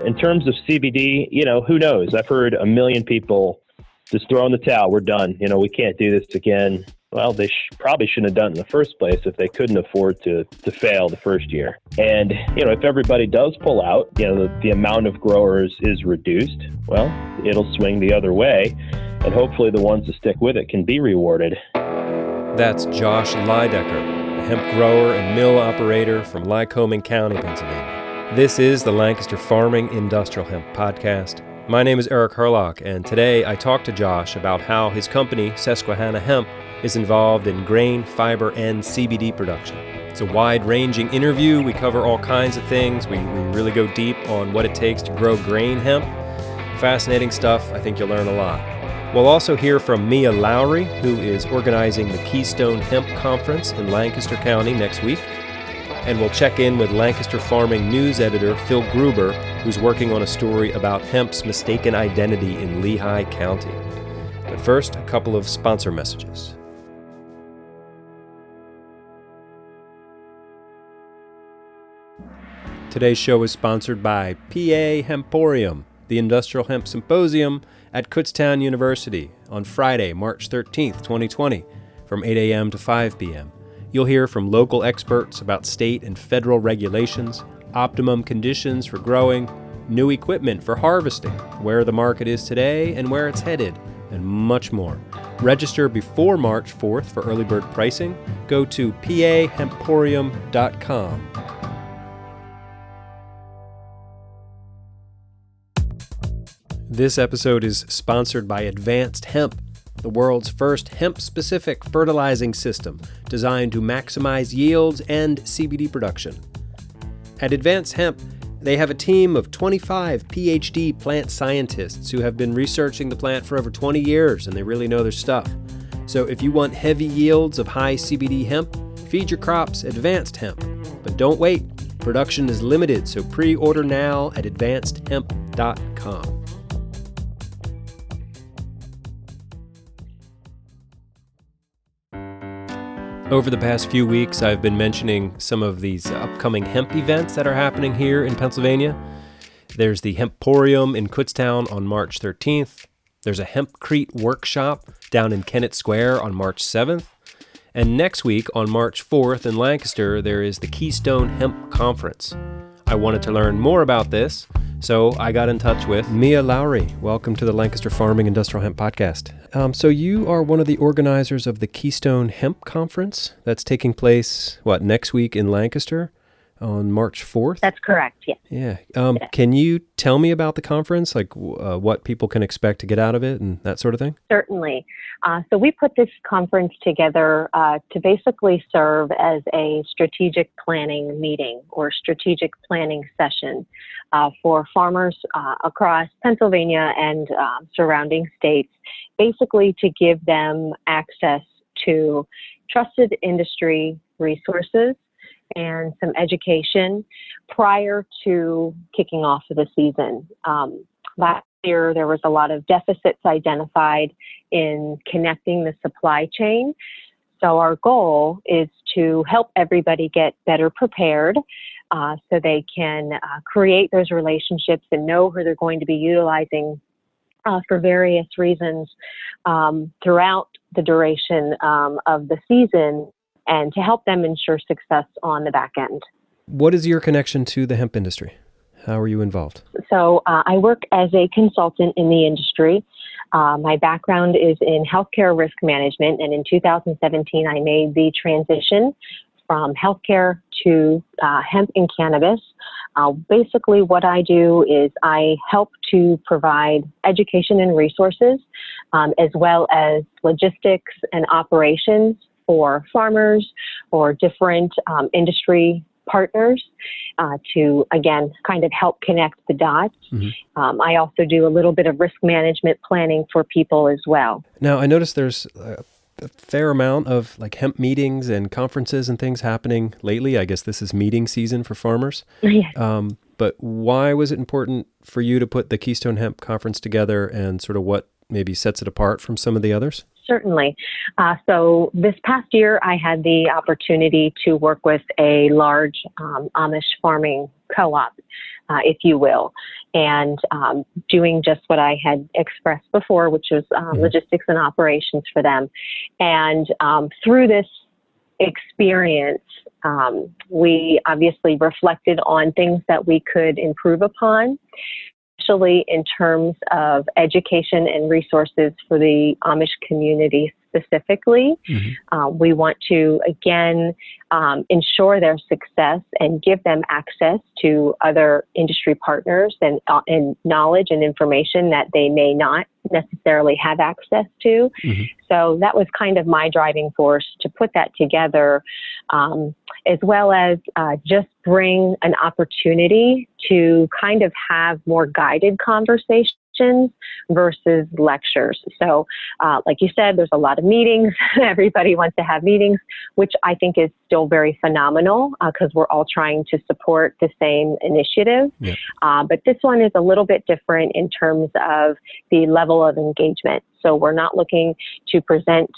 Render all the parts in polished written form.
In terms of CBD, who knows? I've heard a million people just throw in the towel. We're done. We can't do this again. Well, they probably shouldn't have done it in the first place if they couldn't afford to fail the first year. And, if everybody does pull out, the amount of growers is reduced, well, it'll swing the other way. And hopefully the ones that stick with it can be rewarded. That's Josh Leidhecker, a hemp grower and mill operator from Lycoming County, Pennsylvania. This is the Lancaster Farming Industrial Hemp Podcast. My name is Eric Herlock, and today I talked to Josh about how his company, Susquehanna Hemp, is involved in grain, fiber, and CBD production. It's a wide-ranging interview. We cover all kinds of things. We really go deep on what it takes to grow grain hemp. Fascinating stuff. I think you'll learn a lot. We'll also hear from Mia Lowry, who is organizing the Keystone Hemp Conference in Lancaster County next week. And we'll check in with Lancaster Farming news editor Phil Gruber, who's working on a story about hemp's mistaken identity in Lehigh County. But first, a couple of sponsor messages. Today's show is sponsored by PA Hemporium, the Industrial Hemp Symposium at Kutztown University on Friday, March 13th, 2020, from 8 a.m. to 5 p.m. You'll hear from local experts about state and federal regulations, optimum conditions for growing, new equipment for harvesting, where the market is today and where it's headed, and much more. Register before March 4th for early bird pricing. Go to pahemporium.com. This episode is sponsored by Advanced Hemp, the world's first hemp-specific fertilizing system designed to maximize yields and CBD production. At Advanced Hemp, they have a team of 25 PhD plant scientists who have been researching the plant for over 20 years, and they really know their stuff. So if you want heavy yields of high CBD hemp, feed your crops Advanced Hemp. But don't wait. Production is limited, so pre-order now at advancedhemp.com. Over the past few weeks, I've been mentioning some of these upcoming hemp events that are happening here in Pennsylvania. There's the Hemporium in Kutztown on March 13th. There's a Hempcrete workshop down in Kennett Square on March 7th. And next week, on March 4th in Lancaster, there is the Keystone Hemp Conference. I wanted to learn more about this, so I got in touch with Mia Lowry. Welcome to the Lancaster Farming Industrial Hemp Podcast. So you are one of the organizers of the Keystone Hemp Conference that's taking place, next week in Lancaster on March 4th? That's correct, yes. Yeah. Can you tell me about the conference, what people can expect to get out of it and that sort of thing? Certainly. So we put this conference together to basically serve as a strategic planning meeting or strategic planning session for farmers across Pennsylvania and surrounding states, basically to give them access to trusted industry resources and some education prior to kicking off of the season. Last year, there was a lot of deficits identified in connecting the supply chain. So our goal is to help everybody get better prepared so they can create those relationships and know who they're going to be utilizing for various reasons throughout the duration of the season, and to help them ensure success on the back end. What is your connection to the hemp industry? How are you involved? So I work as a consultant in the industry. My background is in healthcare risk management, and in 2017, I made the transition from healthcare to hemp and cannabis. Basically, what I do is I help to provide education and resources, as well as logistics and operations for farmers or different industry partners to, again, kind of help connect the dots. Mm-hmm. I also do a little bit of risk management planning for people as well. Now, I noticed there's a fair amount of hemp meetings and conferences and things happening lately. I guess this is meeting season for farmers. Yes. But why was it important for you to put the Keystone Hemp Conference together, and sort of what maybe sets it apart from some of the others? Certainly. So this past year, I had the opportunity to work with a large Amish farming co-op, if you will. and doing just what I had expressed before, which was logistics and operations for them. And through this experience, we obviously reflected on things that we could improve upon, especially in terms of education and resources for the Amish community specifically. We want to, again, ensure their success and give them access to other industry partners and knowledge and information that they may not necessarily have access to. So that was kind of my driving force to put that together, as well as just bring an opportunity to kind of have more guided conversations versus lectures. So like you said, there's a lot of meetings. Everybody wants to have meetings, which I think is still very phenomenal because we're all trying to support the same initiative. Yep. But this one is a little bit different in terms of the level of engagement. So we're not looking to present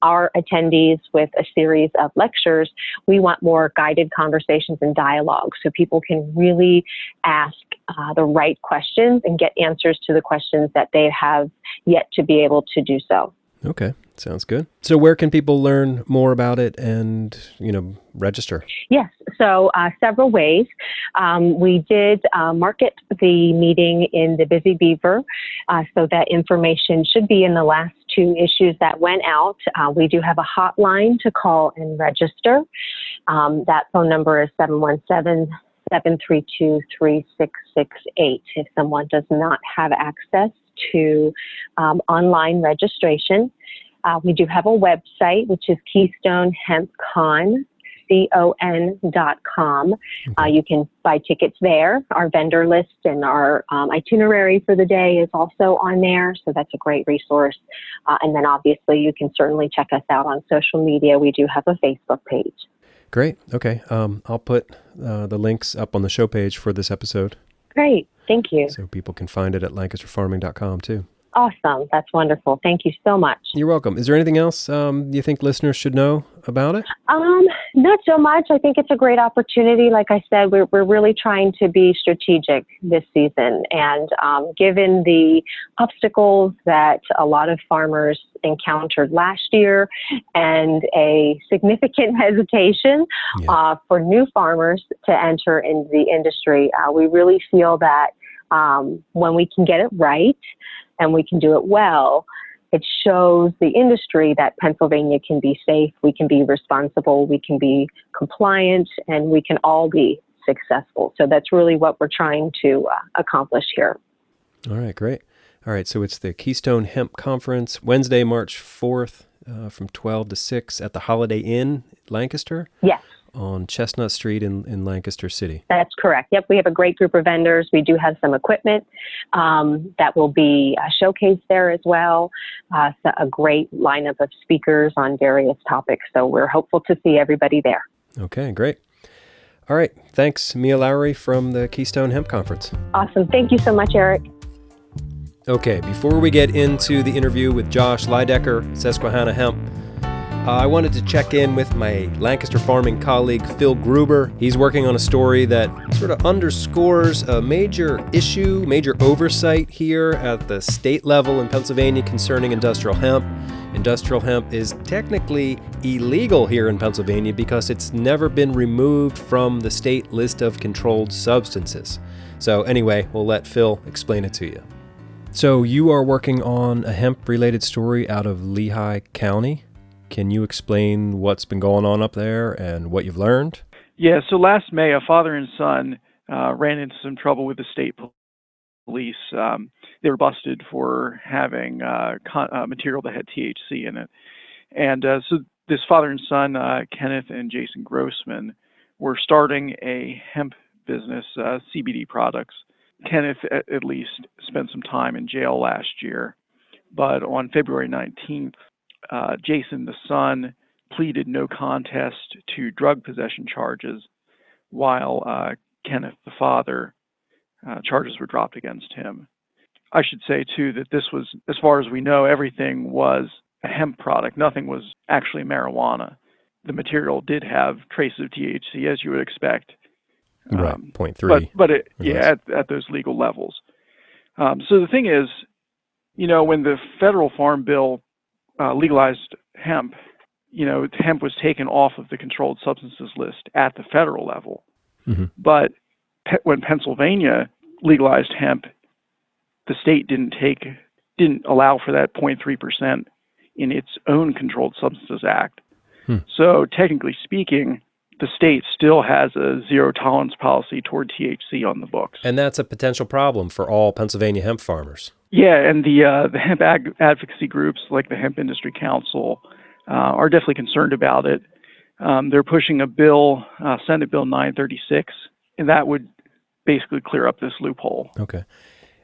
our attendees with a series of lectures. We want more guided conversations and dialogue so people can really ask the right questions and get answers to the questions that they have yet to be able to do so. Okay, sounds good. So where can people learn more about it and, register? Yes, so several ways. We did market the meeting in the Busy Beaver, so that information should be in the last 2 issues that went out. We do have a hotline to call and register. That phone number is 717-732-3668 if someone does not have access to online registration. We do have a website, which is Keystone Hemp CON.com. You can buy tickets there. Our vendor list and our itinerary for the day is also on there, so that's a great resource. And then obviously you can certainly check us out on social media. We do have a Facebook page. Great. Okay. I'll put the links up on the show page for this episode. Great. Thank you. So people can find it at lancasterfarming.com too. Awesome. That's wonderful. Thank you so much. You're welcome. Is there anything else you think listeners should know about it? Not so much. I think it's a great opportunity. Like I said, we're really trying to be strategic this season. And given the obstacles that a lot of farmers encountered last year and a significant hesitation for new farmers to enter into the industry, we really feel that when we can get it right and we can do it well, it shows the industry that Pennsylvania can be safe, we can be responsible, we can be compliant, and we can all be successful. So that's really what we're trying to accomplish here. All right, great. All right, so it's the Keystone Hemp Conference, Wednesday, March 4th, from 12 to 6 at the Holiday Inn, Lancaster? Yes. On Chestnut Street in Lancaster City. That's correct. Yep, we have a great group of vendors. We do have some equipment that will be showcased there as well. So a great lineup of speakers on various topics. So we're hopeful to see everybody there. Okay, great. All right. Thanks, Mia Lowry from the Keystone Hemp Conference. Awesome. Thank you so much, Eric. Okay, before we get into the interview with Josh Leidhecker, Susquehanna Hemp, I wanted to check in with my Lancaster Farming colleague, Phil Gruber. He's working on a story that sort of underscores a major issue, major oversight here at the state level in Pennsylvania concerning industrial hemp. Industrial hemp is technically illegal here in Pennsylvania because it's never been removed from the state list of controlled substances. So anyway, we'll let Phil explain it to you. So you are working on a hemp-related story out of Lehigh County. Can you explain what's been going on up there and what you've learned? Yeah, so last May, a father and son ran into some trouble with the state police. They were busted for having material that had THC in it. And so this father and son, Kenneth and Jason Grossman, were starting a hemp business, CBD products. Kenneth, at least, spent some time in jail last year. But on February 19th, Jason, the son, pleaded no contest to drug possession charges, while Kenneth, the father, charges were dropped against him. I should say, too, that this was, as far as we know, everything was a hemp product. Nothing was actually marijuana. The material did have traces of THC, as you would expect. Right, 0.3. But at those legal levels. So the thing is, when the federal farm bill legalized hemp, hemp was taken off of the controlled substances list at the federal level. Mm-hmm. But when Pennsylvania legalized hemp, the state didn't allow for that 0.3% in its own Controlled Substances Act. So technically speaking, the state still has a zero tolerance policy toward THC on the books. And that's a potential problem for all Pennsylvania hemp farmers. Yeah, and the hemp advocacy groups like the Hemp Industry Council are definitely concerned about it. They're pushing a bill, Senate Bill 936, and that would basically clear up this loophole. Okay.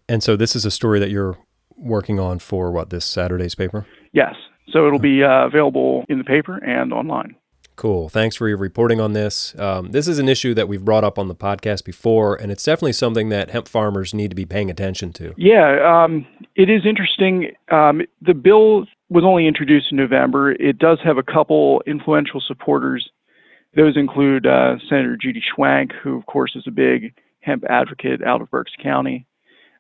And so this is a story that you're working on for this Saturday's paper? Yes. So it'll be available in the paper and online. Cool. Thanks for your reporting on this. This is an issue that we've brought up on the podcast before, and it's definitely something that hemp farmers need to be paying attention to. Yeah, it is interesting. The bill was only introduced in November. It does have a couple influential supporters. Those include Senator Judy Schwank, who, of course, is a big hemp advocate out of Berks County.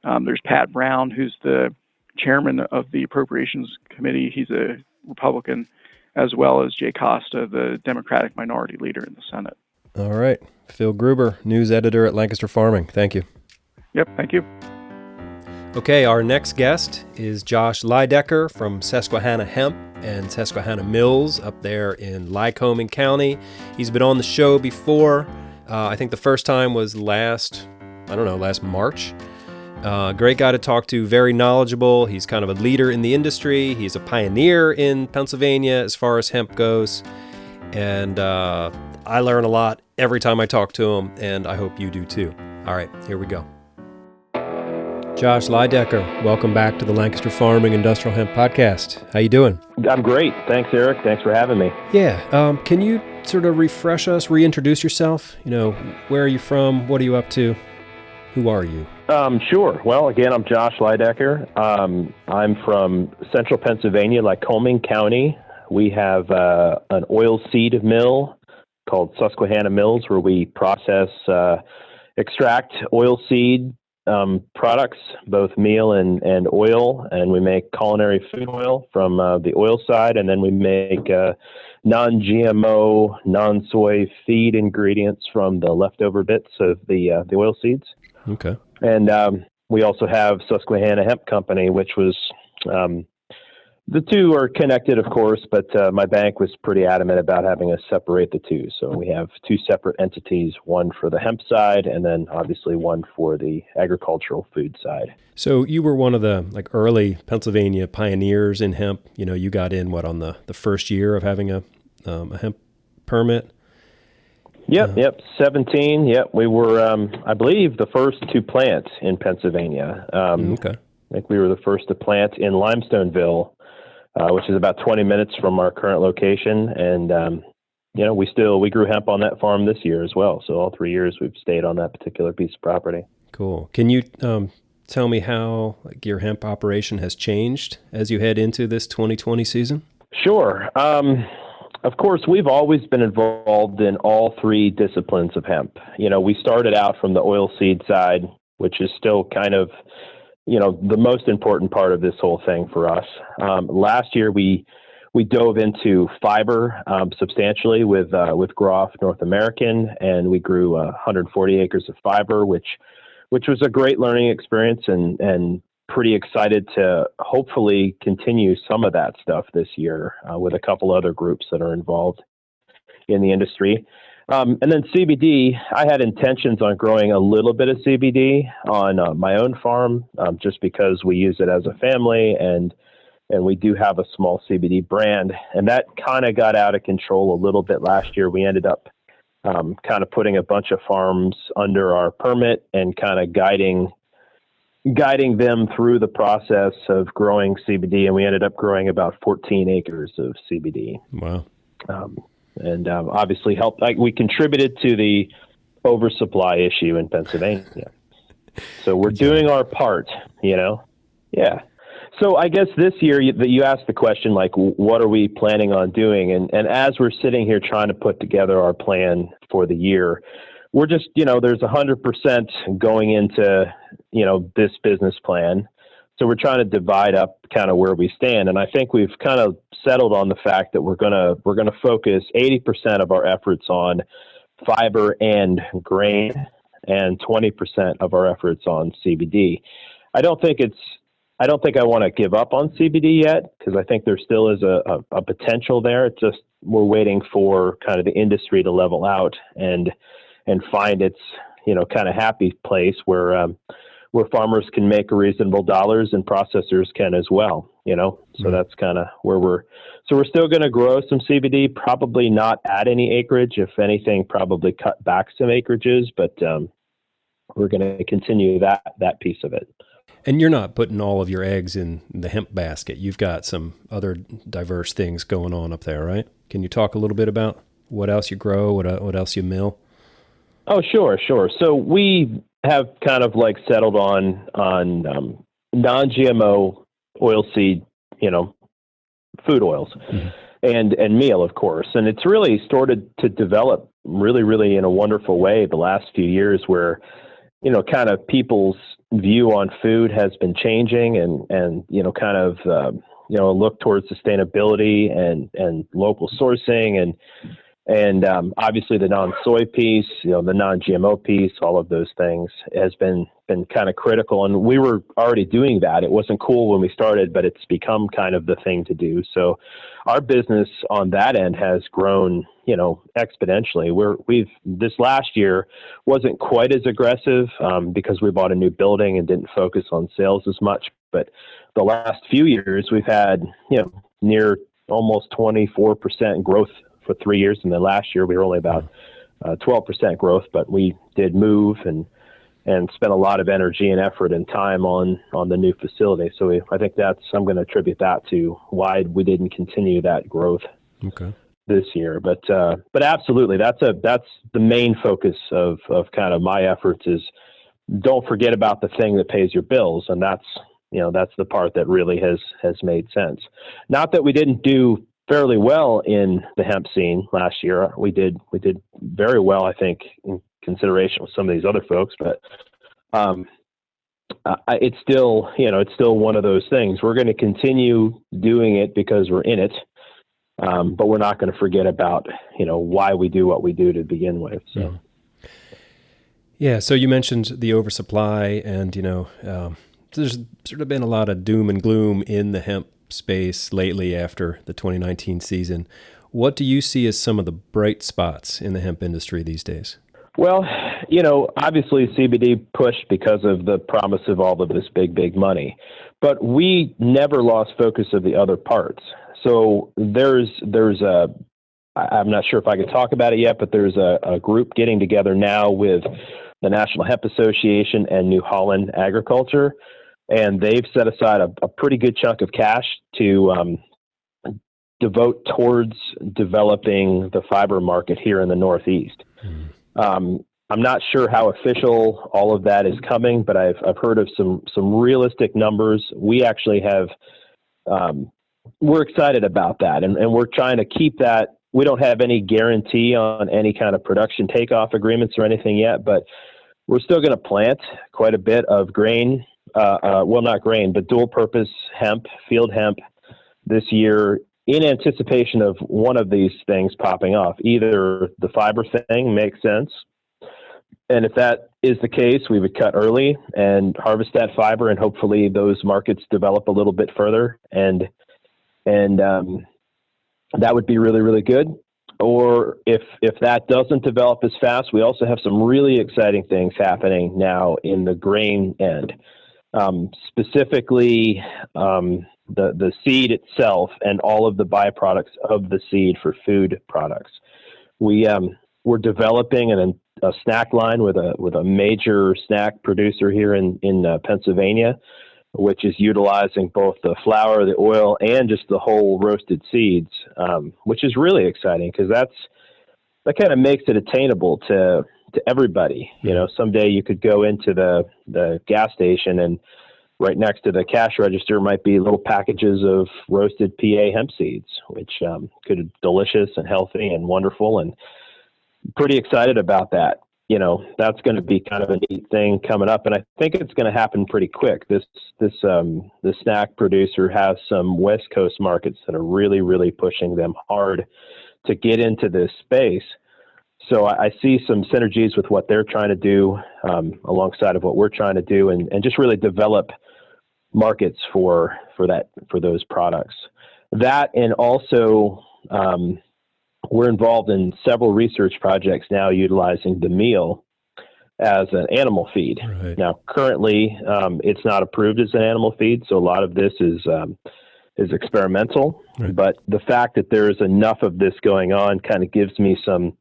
There's Pat Brown, who's the chairman of the Appropriations Committee. He's a Republican, as well as Jay Costa, the Democratic minority leader in the Senate. All right. Phil Gruber, news editor at Lancaster Farming. Thank you. Yep, thank you. Okay, our next guest is Josh Leidhecker from Susquehanna Hemp and Susquehanna Mills up there in Lycoming County. He's been on the show before. I think the first time was last March. Great guy to talk to, very knowledgeable. He's kind of a leader in the industry. He's a pioneer in Pennsylvania as far as hemp goes. And I learn a lot every time I talk to him, and I hope you do too. All right, here we go. Josh Leidhecker, welcome back to the Lancaster Farming Industrial Hemp Podcast. How you doing? I'm great. Thanks, Eric. Thanks for having me. Yeah. Can you sort of refresh us, reintroduce yourself? Where are you from? What are you up to? Who are you? Sure. Well, again, I'm Josh Leidhecker. I'm from central Pennsylvania, Lycoming County. We have an oil seed mill called Susquehanna Mills, where we process, extract oil seed products, both meal and oil, and we make culinary food oil from the oil side, and then we make non-GMO, non-soy feed ingredients from the leftover bits of the oil seeds. Okay. And we also have Susquehanna Hemp Company, which was, the two are connected, of course, but my bank was pretty adamant about having us separate the two. So we have two separate entities, one for the hemp side and then obviously one for the agricultural food side. So you were one of the early Pennsylvania pioneers in hemp. You got in on the first year of having a hemp permit? Yep. 17. Yep. We were, I believe, the first to plant in Pennsylvania. Okay. I think we were the first to plant in Limestoneville, which is about 20 minutes from our current location. And, we grew hemp on that farm this year as well. So all 3 years we've stayed on that particular piece of property. Cool. Can you tell me how your hemp operation has changed as you head into this 2020 season? Sure. Of course, we've always been involved in all three disciplines of hemp. We started out from the oil seed side, which is still kind of, the most important part of this whole thing for us. Last year, we dove into fiber substantially with Groff North American, and we grew 140 acres of fiber, which was a great learning experience and pretty excited to hopefully continue some of that stuff this year with a couple other groups that are involved in the industry. And then CBD, I had intentions on growing a little bit of CBD on my own farm just because we use it as a family and we do have a small CBD brand. And that kind of got out of control a little bit last year. We ended up kind of putting a bunch of farms under our permit and kind of guiding them through the process of growing CBD, and we ended up growing about 14 acres of CBD. Wow. And obviously we contributed to the oversupply issue in Pennsylvania. So we're doing our part, Yeah. So I guess this year you asked the question, what are we planning on doing? And as we're sitting here trying to put together our plan for the year, we're just, there's 100% going into, this business plan. So we're trying to divide up kind of where we stand. And I think we've kind of settled on the fact that we're going to focus 80% of our efforts on fiber and grain and 20% of our efforts on CBD. I don't think I want to give up on CBD yet, because I think there still is a potential there. It's just we're waiting for kind of the industry to level out and find its, kind of happy place where farmers can make reasonable dollars and processors can as well, So that's kind of where we're still going to grow some CBD, probably not add any acreage. If anything, probably cut back some acreages, but we're going to continue that piece of it. And you're not putting all of your eggs in the hemp basket. You've got some other diverse things going on up there, right? Can you talk a little bit about what else you grow, what else you mill? Oh, sure. So we have kind of like settled on non-GMO oilseed, food oils, and meal, of course. And it's really started to develop really, really in a wonderful way the last few years, where kind of people's view on food has been changing, and kind of a look towards sustainability and local sourcing and obviously the non-soy piece, the non-GMO piece, all of those things has been kind of critical. And we were already doing that. It wasn't cool when we started, but it's become kind of the thing to do. So our business on that end has grown, exponentially. This last year wasn't quite as aggressive because we bought a new building and didn't focus on sales as much. But the last few years we've had, near almost 24% growth for 3 years. And then last year we were only about 12% growth, but we did move and spent a lot of energy and effort and time on the new facility. So I think I'm going to attribute that to why we didn't continue that growth this year. But absolutely, that's the main focus of kind of my efforts is don't forget about the thing that pays your bills. And that's the part that really has made sense. Not that we didn't do fairly well in the hemp scene last year. We did very well, I think, in consideration with some of these other folks, but it's still one of those things. We're going to continue doing it because we're in it, but we're not going to forget about why we do what we do to begin with. So yeah. So you mentioned the oversupply, and there's sort of been a lot of doom and gloom in the hemp space lately after the 2019 season. What do you see as some of the bright spots in the hemp industry these days? Well, obviously CBD pushed because of the promise of all of this big money, but we never lost focus of the other parts. So I'm not sure if I can talk about it yet, but there's a group getting together now with the National Hemp Association and New Holland Agriculture. And they've set aside a pretty good chunk of cash to devote towards developing the fiber market here in the Northeast. I'm not sure how official all of that is coming, but I've heard of some realistic numbers. We actually have, we're excited about that, and we're trying to keep that. We don't have any guarantee on any kind of production takeoff agreements or anything yet, but we're still going to plant quite a bit of grain. Not grain, but dual purpose hemp, field hemp this year in anticipation of one of these things popping off. Either the fiber thing makes sense, and if that is the case, we would cut early and harvest that fiber, and hopefully those markets develop a little bit further, and that would be really, really good. Or if that doesn't develop as fast, we also have some really exciting things happening now in the grain end. Specifically, the seed itself and all of the byproducts of the seed for food products. We're developing a snack line with a major snack producer here in Pennsylvania, which is utilizing both the flour, the oil, and just the whole roasted seeds, which is really exciting because that kind of makes it attainable to everybody. Someday you could go into the gas station and right next to the cash register might be little packages of roasted PA hemp seeds, which could be delicious and healthy and wonderful, and pretty excited about that. that's going to be kind of a neat thing coming up. And I think it's going to happen pretty quick. The snack producer has some West Coast markets that are really, really pushing them hard to get into this space. So I see some synergies with what they're trying to do alongside of what we're trying to do, and just really develop markets for those products. That, and also we're involved in several research projects now utilizing the meal as an animal feed. Right. Now, currently, it's not approved as an animal feed, so a lot of this is experimental. Right. But the fact that there is enough of this going on kind of gives me some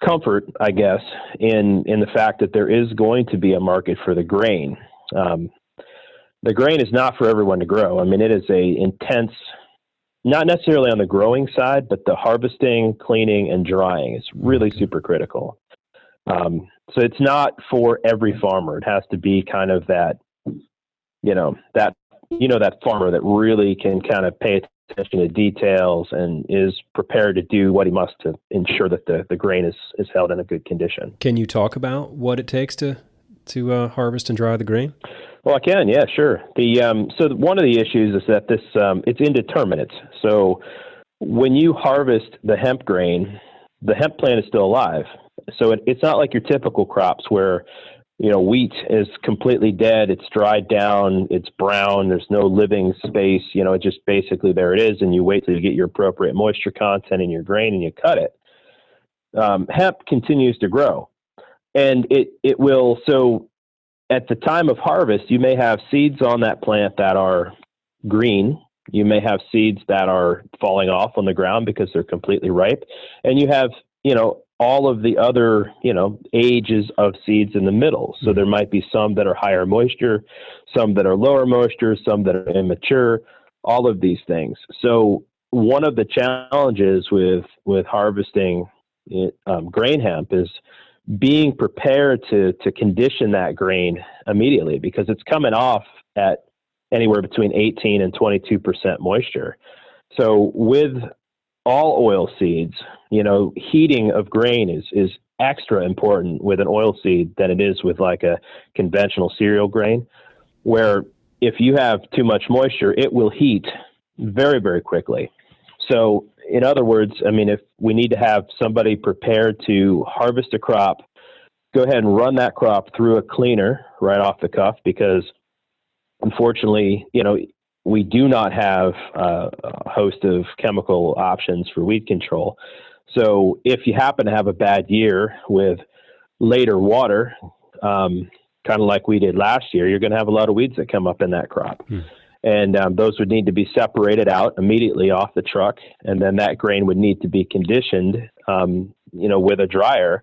comfort, I guess, in the fact that there is going to be a market for the grain. The grain is not for everyone to grow. I mean, it is a intense, not necessarily on the growing side, but the harvesting, cleaning, and drying is really super critical. So it's not for every farmer. It has to be kind of that farmer that really can kind of pay attention to details and is prepared to do what he must to ensure that the grain is held in a good condition. Can you talk about what it takes to harvest and dry the grain? Well, I can. Yeah, sure. So one of the issues is that it's indeterminate. So when you harvest the hemp grain, the hemp plant is still alive. So it's not like your typical crops where wheat is completely dead. It's dried down. It's brown. There's no living space. It just basically there it is. And you wait till you get your appropriate moisture content in your grain and you cut it. Hemp continues to grow, and it will. So at the time of harvest, you may have seeds on that plant that are green. You may have seeds that are falling off on the ground because they're completely ripe. And you have, all of the other, ages of seeds in the middle. So there might be some that are higher moisture, some that are lower moisture, some that are immature, all of these things. So one of the challenges with harvesting grain hemp is being prepared to condition that grain immediately, because it's coming off at anywhere between 18 and 22% moisture. So with all oil seeds, heating of grain is extra important with an oil seed than it is with like a conventional cereal grain, where if you have too much moisture, it will heat very, very quickly. So in other words, I mean, if we need to have somebody prepared to harvest a crop, go ahead and run that crop through a cleaner right off the cuff, because unfortunately, we do not have a host of chemical options for weed control. So if you happen to have a bad year with later water, kind of like we did last year, you're going to have a lot of weeds that come up in that crop. And those would need to be separated out immediately off the truck. And then that grain would need to be conditioned, with a dryer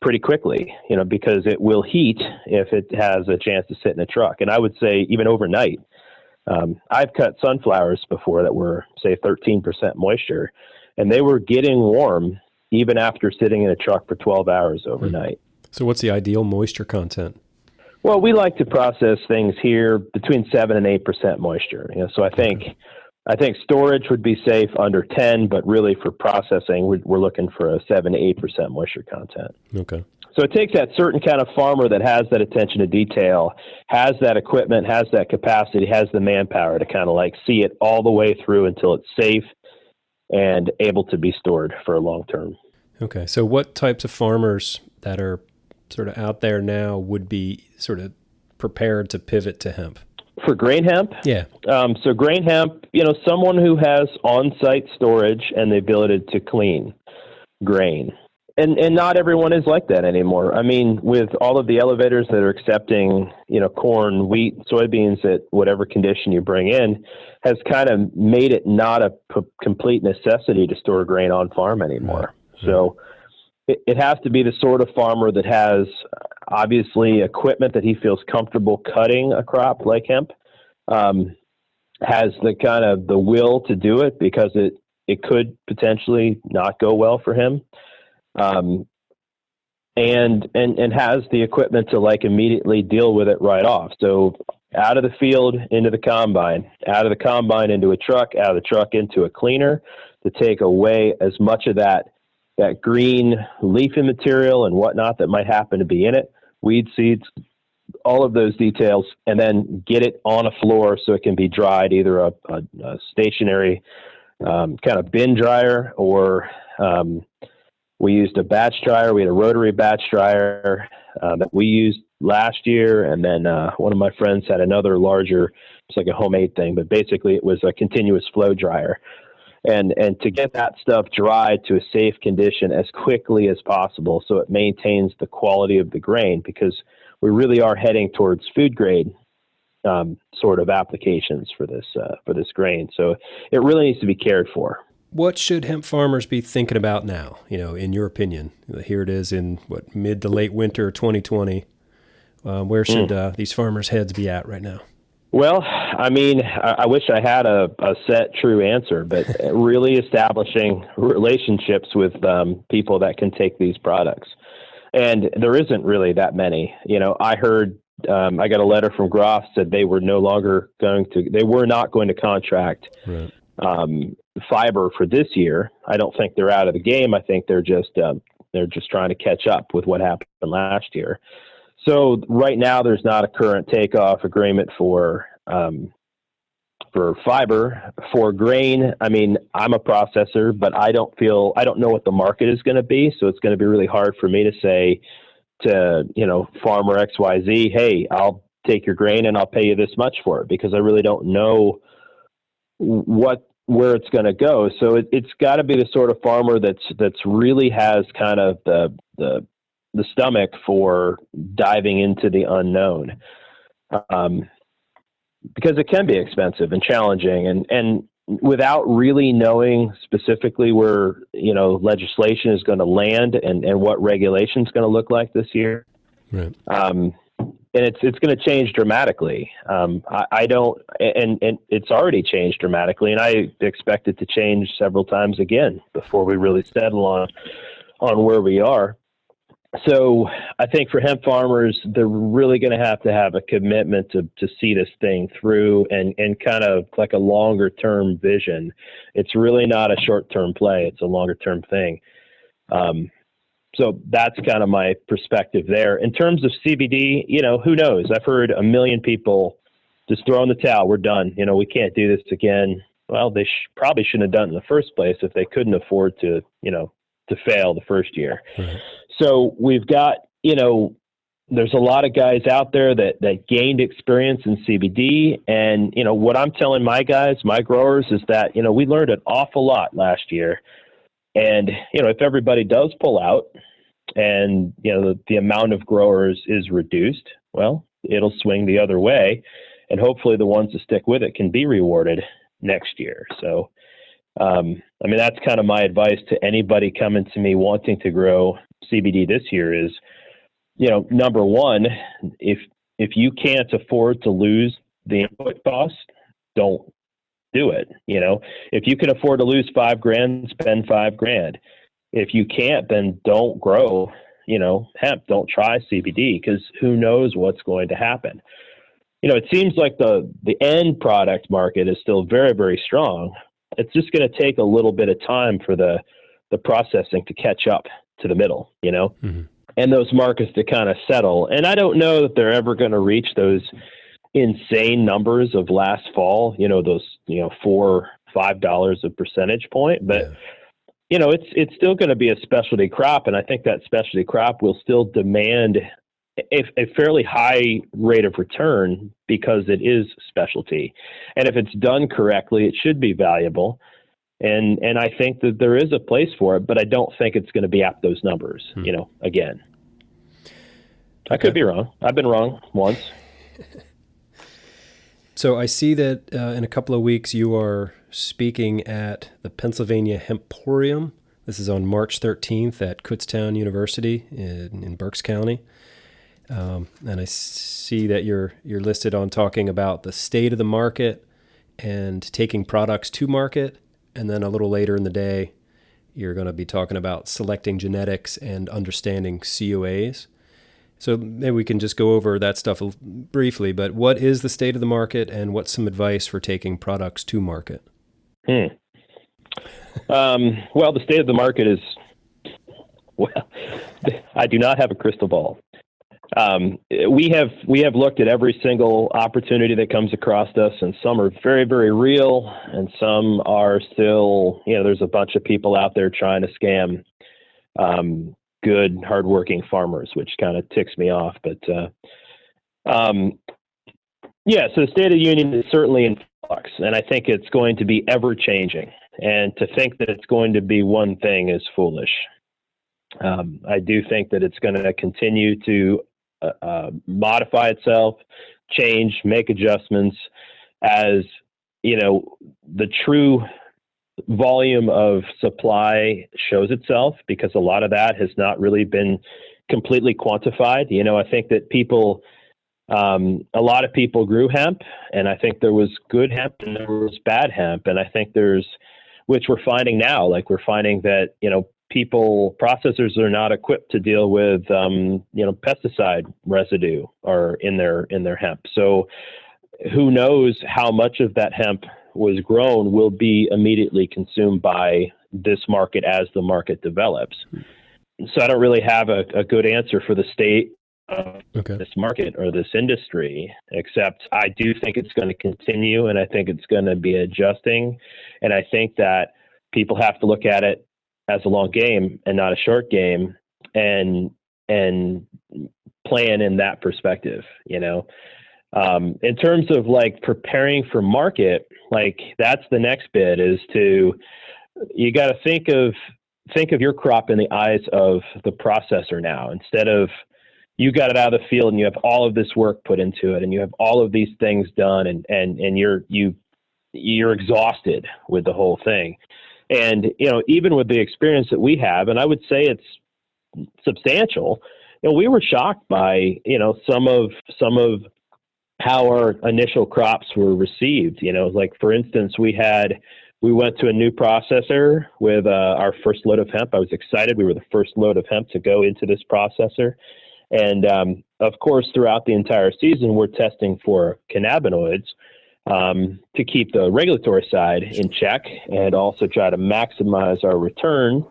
pretty quickly, because it will heat if it has a chance to sit in a truck. And I would say even overnight. I've cut sunflowers before that were, say, 13% moisture, and they were getting warm even after sitting in a truck for 12 hours overnight. So what's the ideal moisture content? Well, we like to process things here between 7 and 8% moisture. So I think storage would be safe under 10, but really for processing, we're looking for a 7 to 8% moisture content. Okay. So it takes that certain kind of farmer that has that attention to detail, has that equipment, has that capacity, has the manpower to kind of like see it all the way through until it's safe and able to be stored for a long term. Okay. So what types of farmers that are sort of out there now would be sort of prepared to pivot to hemp? For grain hemp? Yeah. So grain hemp, someone who has on-site storage and the ability to clean grain. And not everyone is like that anymore. I mean, with all of the elevators that are accepting, corn, wheat, soybeans at whatever condition you bring in, has kind of made it not a complete necessity to store grain on farm anymore. Right. So it has to be the sort of farmer that has obviously equipment that he feels comfortable cutting a crop like hemp, has the kind of the will to do it because it could potentially not go well for him. And has the equipment to like immediately deal with it right off. So out of the field into the combine, out of the combine into a truck, out of the truck into a cleaner to take away as much of that that green leafy material and whatnot that might happen to be in it, weed seeds, all of those details, and then get it on a floor so it can be dried, either a stationary kind of bin dryer, or we used a batch dryer. We had a rotary batch dryer that we used last year, and then one of my friends had another larger, it's like a homemade thing, but basically it was a continuous flow dryer. And to get that stuff dried to a safe condition as quickly as possible so it maintains the quality of the grain, because we really are heading towards food grade sort of applications for this grain. So it really needs to be cared for. What should hemp farmers be thinking about now, in your opinion? Here it is in mid to late winter 2020. Where should these farmers' heads be at right now? Well, I mean, I wish I had a set true answer, but really establishing relationships with people that can take these products. And there isn't really that many. I heard, I got a letter from Groff said they were not going to contract right. fiber for this year. I don't think they're out of the game. I think they're just trying to catch up with what happened last year. So right now there's not a current takeoff agreement for fiber. For grain, I mean, I'm a processor, but I don't know what the market is going to be. So it's going to be really hard for me to say to, farmer XYZ, hey, I'll take your grain and I'll pay you this much for it, because I really don't know where it's going to go. So it's got to be the sort of farmer that's really has kind of the stomach for diving into the unknown, because it can be expensive and challenging, and without really knowing specifically where legislation is going to land and what regulation is going to look like this year. Right. And it's going to change dramatically. I don't, and it's already changed dramatically, and I expect it to change several times again before we really settle on where we are. So I think for hemp farmers, they're really going to have a commitment to see this thing through and kind of like a longer term vision. It's really not a short term play. It's a longer term thing. So that's kind of my perspective there. In terms of CBD, who knows? I've heard a million people just throw in the towel. We're done. We can't do this again. Well, they probably shouldn't have done it in the first place if they couldn't afford to fail the first year. Right. So we've got, there's a lot of guys out there that gained experience in CBD. And, what I'm telling my guys, my growers, is that, we learned an awful lot last year. And, if everybody does pull out and, the amount of growers is reduced, well, it'll swing the other way. And hopefully the ones that stick with it can be rewarded next year. So, that's kind of my advice to anybody coming to me wanting to grow CBD this year is, number one, if you can't afford to lose the input costs, don't do it. If you can afford to lose $5,000, spend $5,000. If you can't, then don't grow, hemp. Don't try CBD, because who knows what's going to happen. It seems like the end product market is still very, very strong. It's just going to take a little bit of time for the processing to catch up to the middle, Mm-hmm. and those markets to kind of settle. And I don't know that they're ever going to reach those insane numbers of last fall, those, $4-5 a percentage point, but it's still going to be a specialty crop. And I think that specialty crop will still demand a fairly high rate of return because it is specialty. And if it's done correctly, it should be valuable. And I think that there is a place for it, but I don't think it's going to be at those numbers, again. Okay. I could be wrong. I've been wrong once. So I see that in a couple of weeks you are speaking at the Pennsylvania Hemporium. This is on March 13th at Kutztown University in Berks County. And I see that you're listed on talking about the state of the market and taking products to market. And then a little later in the day, you're going to be talking about selecting genetics and understanding COAs. So maybe we can just go over that stuff briefly, but what is the state of the market and what's some advice for taking products to market? Well, the state of the market is Well, I do not have a crystal ball. We have looked at every single opportunity that comes across us, and some are very, very real, and some are still, there's a bunch of people out there trying to scam good, hardworking farmers, which kind of ticks me off. But yeah, so the State of the Union is certainly in flux, and I think it's going to be ever changing. And to think that it's going to be one thing is foolish. I do think that it's going to continue to modify itself, change, make adjustments as, the true volume of supply shows itself, because a lot of that has not really been completely quantified. I think that a lot of people grew hemp, and I think there was good hemp and there was bad hemp. And I think which we're finding now, like we're finding that, processors are not equipped to deal with, pesticide residue or in their hemp. So who knows how much of that hemp was grown will be immediately consumed by this market as the market develops. So I don't really have a good answer for the state of this market or this industry, except I do think it's going to continue, and I think it's going to be adjusting. And I think that people have to look at it as a long game and not a short game, and plan in that perspective, in terms of like preparing for market, like that's the next bit, is you got to think of your crop in the eyes of the processor now, instead of you got it out of the field and you have all of this work put into it and you have all of these things done, and you're exhausted with the whole thing. And, even with the experience that we have, and I would say it's substantial, we were shocked by, some of how our initial crops were received. Like for instance, we went to a new processor with our first load of hemp. I was excited. We were the first load of hemp to go into this processor. And of course, throughout the entire season, we're testing for cannabinoids to keep the regulatory side in check, and also try to maximize our return,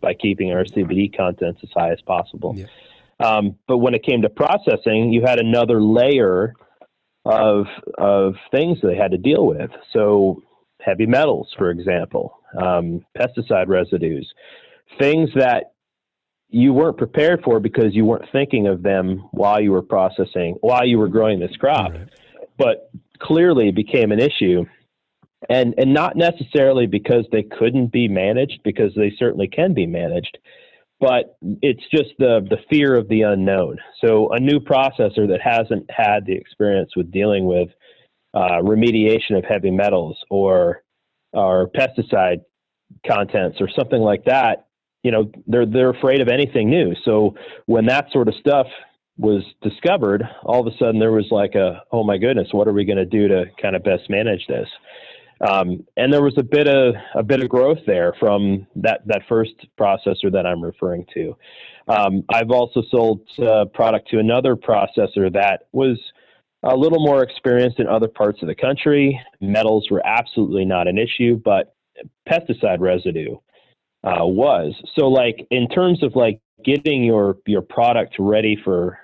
by keeping our CBD contents as high as possible. Yeah. But when it came to processing, you had another layer of things that they had to deal with. So heavy metals, for example, pesticide residues, things that you weren't prepared for because you weren't thinking of them while you were growing this crop. Right. But clearly became an issue, and not necessarily because they couldn't be managed, because they certainly can be managed, but it's just the fear of the unknown. So a new processor that hasn't had the experience with dealing with remediation of heavy metals or pesticide contents or something like that, they're afraid of anything new. So when that sort of stuff was discovered, all of a sudden there was like oh my goodness, what are we going to do to kind of best manage this? And there was a bit of growth there from that first processor that I'm referring to. I've also sold product to another processor that was a little more experienced in other parts of the country. Metals were absolutely not an issue, but pesticide residue was. So like in terms of like getting your product ready for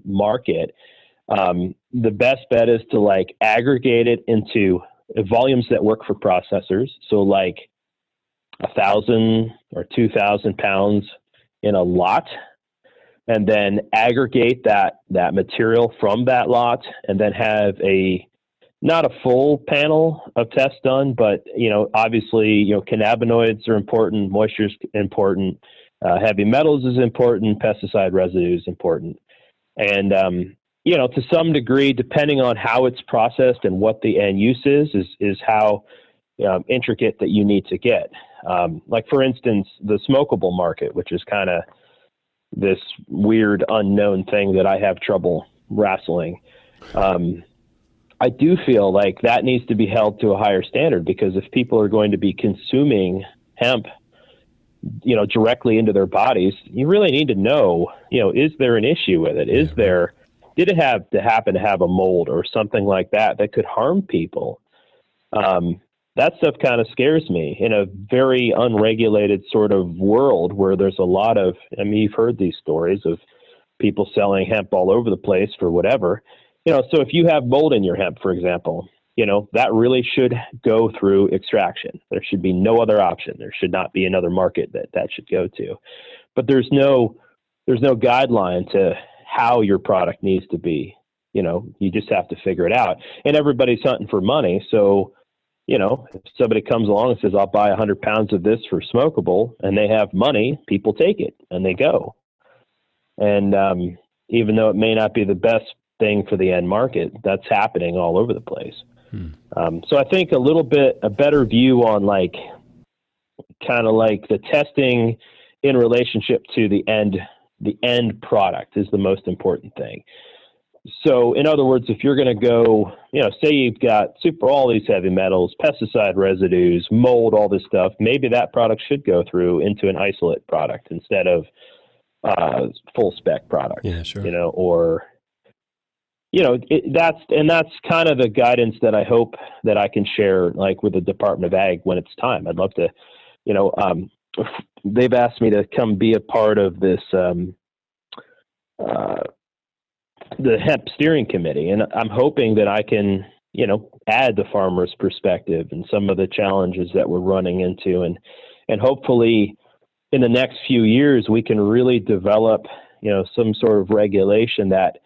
market, the best bet is to like aggregate it into volumes that work for processors. So like 1,000 or 2,000 pounds in a lot, and then aggregate that material from that lot, and then have not a full panel of tests done, but obviously cannabinoids are important, moisture is important, heavy metals is important, pesticide residue is important. And, to some degree, depending on how it's processed and what the end use is how intricate that you need to get. Like, for instance, the smokable market, which is kind of this weird unknown thing that I have trouble wrestling. I do feel like that needs to be held to a higher standard, because if people are going to be consuming hemp, directly into their bodies, you really need to know, is there an issue with it? Did it happen to have a mold or something like that could harm people? that stuff kind of scares me in a very unregulated sort of world where there's a lot of, I mean, you've heard these stories of people selling hemp all over the place for whatever, so if you have mold in your hemp, for example, that really should go through extraction. There should be no other option. There should not be another market that should go to, but there's no guideline to how your product needs to be. You just have to figure it out, and everybody's hunting for money. So, if somebody comes along and says, I'll buy 100 pounds of this for smokable, and they have money, people take it and they go. And even though it may not be the best thing for the end market, that's happening all over the place. So I think a better view on kind of like the testing in relationship to the end product is the most important thing. So in other words, if you're going to go, say you've got all these heavy metals, pesticide residues, mold, all this stuff, maybe that product should go through into an isolate product instead of full spec product. Yeah, sure. That's kind of the guidance that I hope that I can share, like with the Department of Ag when it's time. I'd love to, they've asked me to come be a part of this, the hemp steering committee. And I'm hoping that I can, add the farmer's perspective and some of the challenges that we're running into. And hopefully in the next few years, we can really develop, some sort of regulation that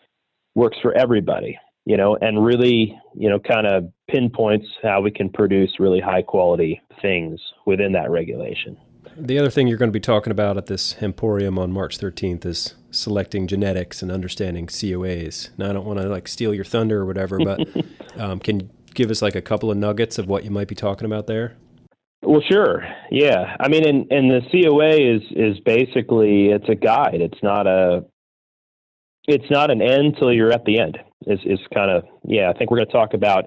works for everybody, and really, kind of pinpoints how we can produce really high quality things within that regulation. The other thing you're going to be talking about at this Hemporium on March 13th is selecting genetics and understanding COAs. Now, I don't want to steal your thunder or whatever, but can you give us a couple of nuggets of what you might be talking about there? Well, sure. Yeah. I mean, and the COA is basically, it's a guide. It's not an end till you're at the end. Is kind of, I think we're going to talk about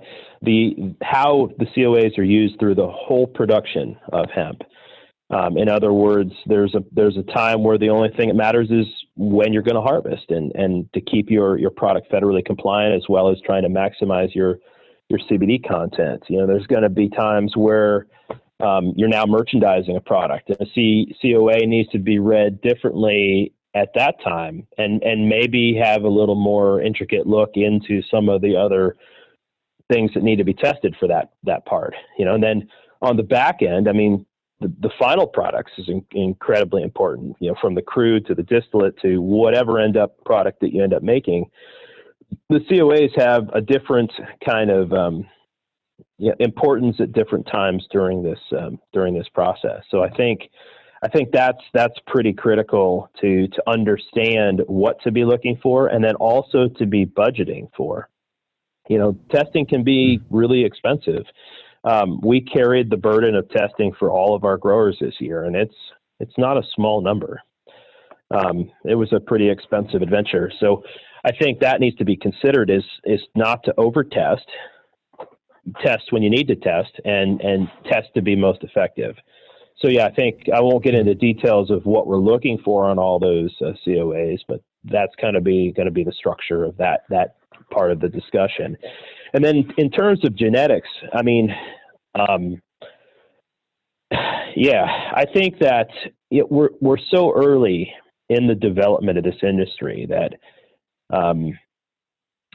how the COAs are used through the whole production of hemp. In other words, there's a time where the only thing that matters is when you're going to harvest and to keep your product federally compliant, as well as trying to maximize your CBD content. There's going to be times where you're now merchandising a product, and a COA needs to be read differently at that time and maybe have a little more intricate look into some of the other things that need to be tested for that part, and then on the back end, I mean, the final products is incredibly important, from the crude to the distillate to whatever product that you end up making. The COAs have a different kind of importance at different times during this process. So I think that's pretty critical to understand what to be looking for, and then also to be budgeting for. Testing can be really expensive. We carried the burden of testing for all of our growers this year, and it's not a small number. It was a pretty expensive adventure. So I think that needs to be considered is not to over test when you need to test, and test to be most effective. So I think I won't get into details of what we're looking for on all those COAs, but that's kind of going to be the structure of that part of the discussion. And then in terms of genetics, I mean, I think that we're so early in the development of this industry that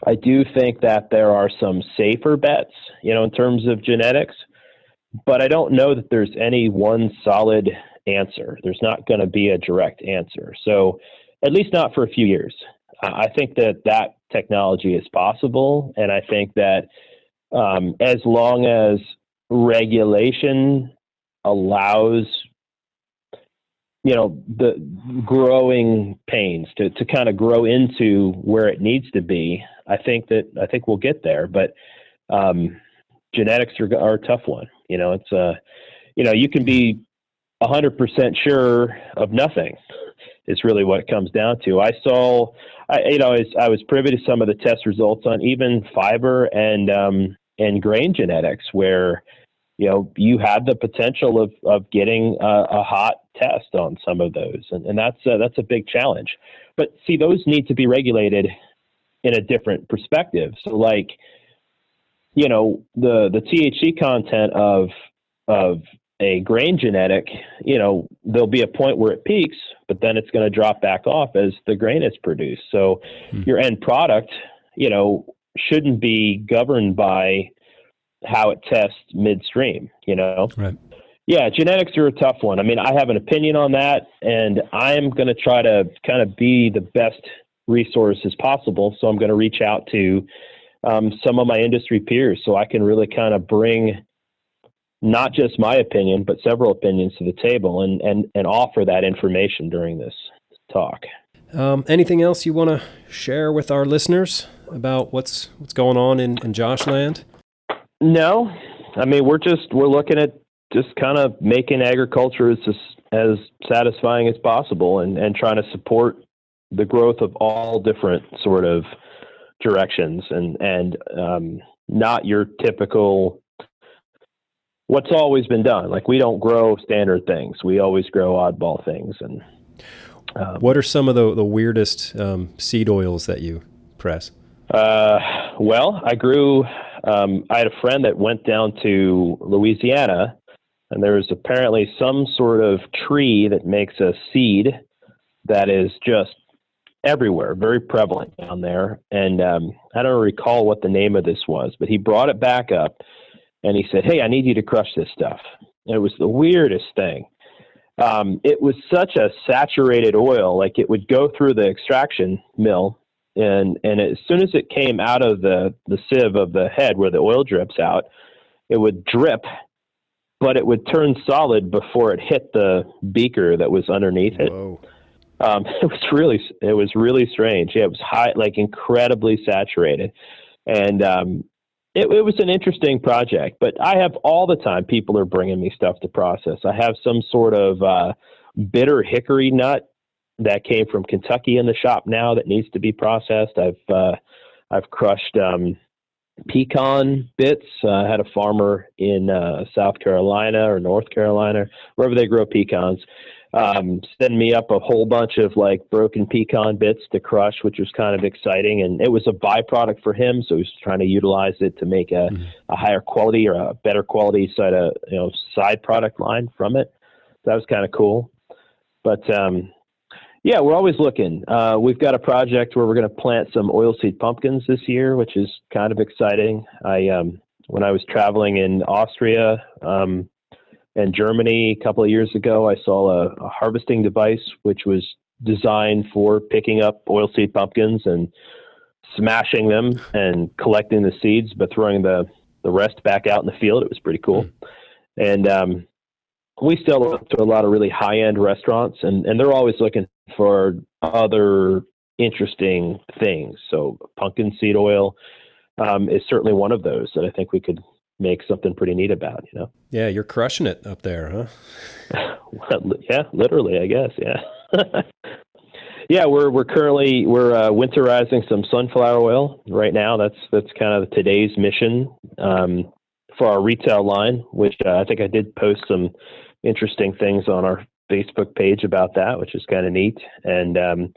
I do think that there are some safer bets, in terms of genetics, but I don't know that there's any one solid answer. There's not going to be a direct answer. So at least not for a few years. I think that technology is possible. And I think that as long as regulation allows, the growing pains to kind of grow into where it needs to be, I think we'll get there. But genetics are a tough one. It's you can be 100% sure of nothing. Is really what it comes down to. I was privy to some of the test results on even fiber and grain genetics, where you had the potential of getting a hot test on some of those, and that's a big challenge. But see, those need to be regulated in a different perspective. So the THC content of a grain genetic, there'll be a point where it peaks, but then it's going to drop back off as the grain is produced. So your end product, shouldn't be governed by how it tests midstream, Right. Yeah, genetics are a tough one. I mean, I have an opinion on that, and I'm going to try to kind of be the best resource as possible. So I'm going to reach out to some of my industry peers so I can really kind of bring not just my opinion, but several opinions to the table and offer that information during this talk. Anything else you want to share with our listeners about what's going on in Josh land? No, I mean, we're looking at just kind of making agriculture as satisfying as possible and trying to support the growth of all different sort of directions and not your typical what's always been done. Like, we don't grow standard things. We always grow oddball things. And what are some of the weirdest seed oils that you press? Well, I had a friend that went down to Louisiana, and there was apparently some sort of tree that makes a seed that is just everywhere, very prevalent down there. And I don't recall what the name of this was, but he brought it back up and he said, "Hey, I need you to crush this stuff." And it was the weirdest thing. It was such a saturated oil, like it would go through the extraction mill, and as soon as it came out of the sieve of the head where the oil drips out, it would drip, but it would turn solid before it hit the beaker that was underneath it. Whoa. It was really strange. Yeah, it was high, like incredibly saturated. And it was an interesting project, but I have all the time people are bringing me stuff to process. I have some sort of bitter hickory nut that came from Kentucky in the shop now that needs to be processed. I've crushed pecan bits. I had a farmer in South Carolina or North Carolina, wherever they grow pecans, send me up a whole bunch of like broken pecan bits to crush, which was kind of exciting. And it was a byproduct for him. So he was trying to utilize it to make a higher quality or a better quality side product line from it. So that was kind of cool. But, yeah, we're always looking. We've got a project where we're going to plant some oilseed pumpkins this year, which is kind of exciting. When I was traveling in Austria and Germany a couple of years ago, I saw a harvesting device which was designed for picking up oilseed pumpkins and smashing them and collecting the seeds, but throwing the rest back out in the field. It was pretty cool. And we sell to a lot of really high-end restaurants, and they're always looking for other interesting things. So pumpkin seed oil is certainly one of those that I think we could make something pretty neat about, Yeah, you're crushing it up there, huh? Well, yeah, literally, I guess. Yeah. Yeah, we're winterizing some sunflower oil right now. That's kind of today's mission for our retail line, which I think I did post some interesting things on our Facebook page about that, which is kind of neat. And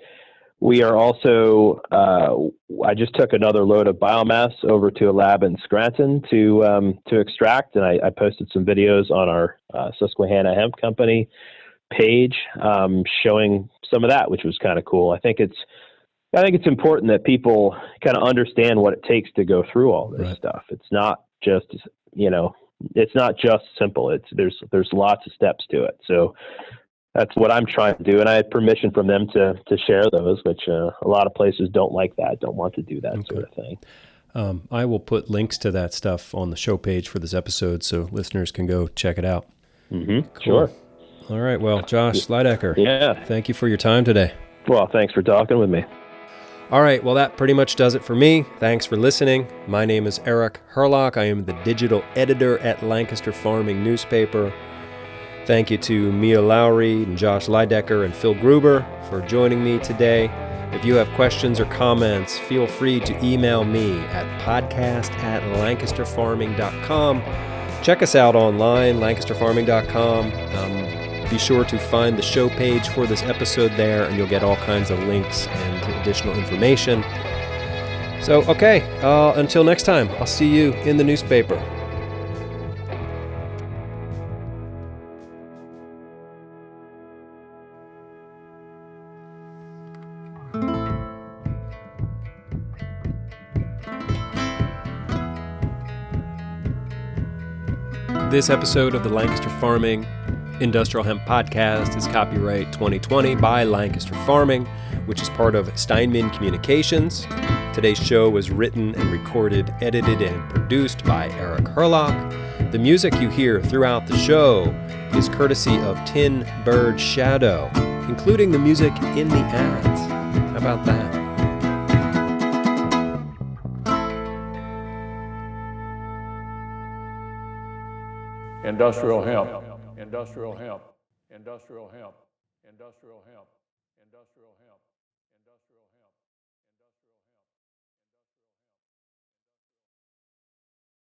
we are also, I just took another load of biomass over to a lab in Scranton to extract, and I posted some videos on our Susquehanna Hemp Company page showing some of that, which was kind of cool. I think it's important that people kind of understand what it takes to go through all this stuff. It's not just, it's not just simple. There's lots of steps to it. So that's what I'm trying to do. And I had permission from them to share those, which a lot of places don't like that, don't want to do that sort of thing. I will put links to that stuff on the show page for this episode so listeners can go check it out. Mm-hmm. Cool. Sure. All right. Well, Josh Leidhecker. Yeah. Thank you for your time today. Well, thanks for talking with me. All right. Well, that pretty much does it for me. Thanks for listening. My name is Eric Herlock. I am the digital editor at Lancaster Farming newspaper. Thank you to Mia Lowry and Josh Leidhecker and Phil Gruber for joining me today. If you have questions or comments, feel free to email me at podcast@lancasterfarming.com. Check us out online, lancasterfarming.com. Be sure to find the show page for this episode there, and you'll get all kinds of links and additional information. So, okay, until next time, I'll see you in the newspaper. This episode of the Lancaster Farming Industrial Hemp Podcast is copyright 2020 by Lancaster Farming, which is part of Steinman Communications. Today's show was written and recorded, edited, and produced by Eric Herlock. The music you hear throughout the show is courtesy of Tin Bird Shadow, including the music in the ads. How about that? Industrial hemp, industrial hemp, industrial hemp, industrial hemp, industrial hemp.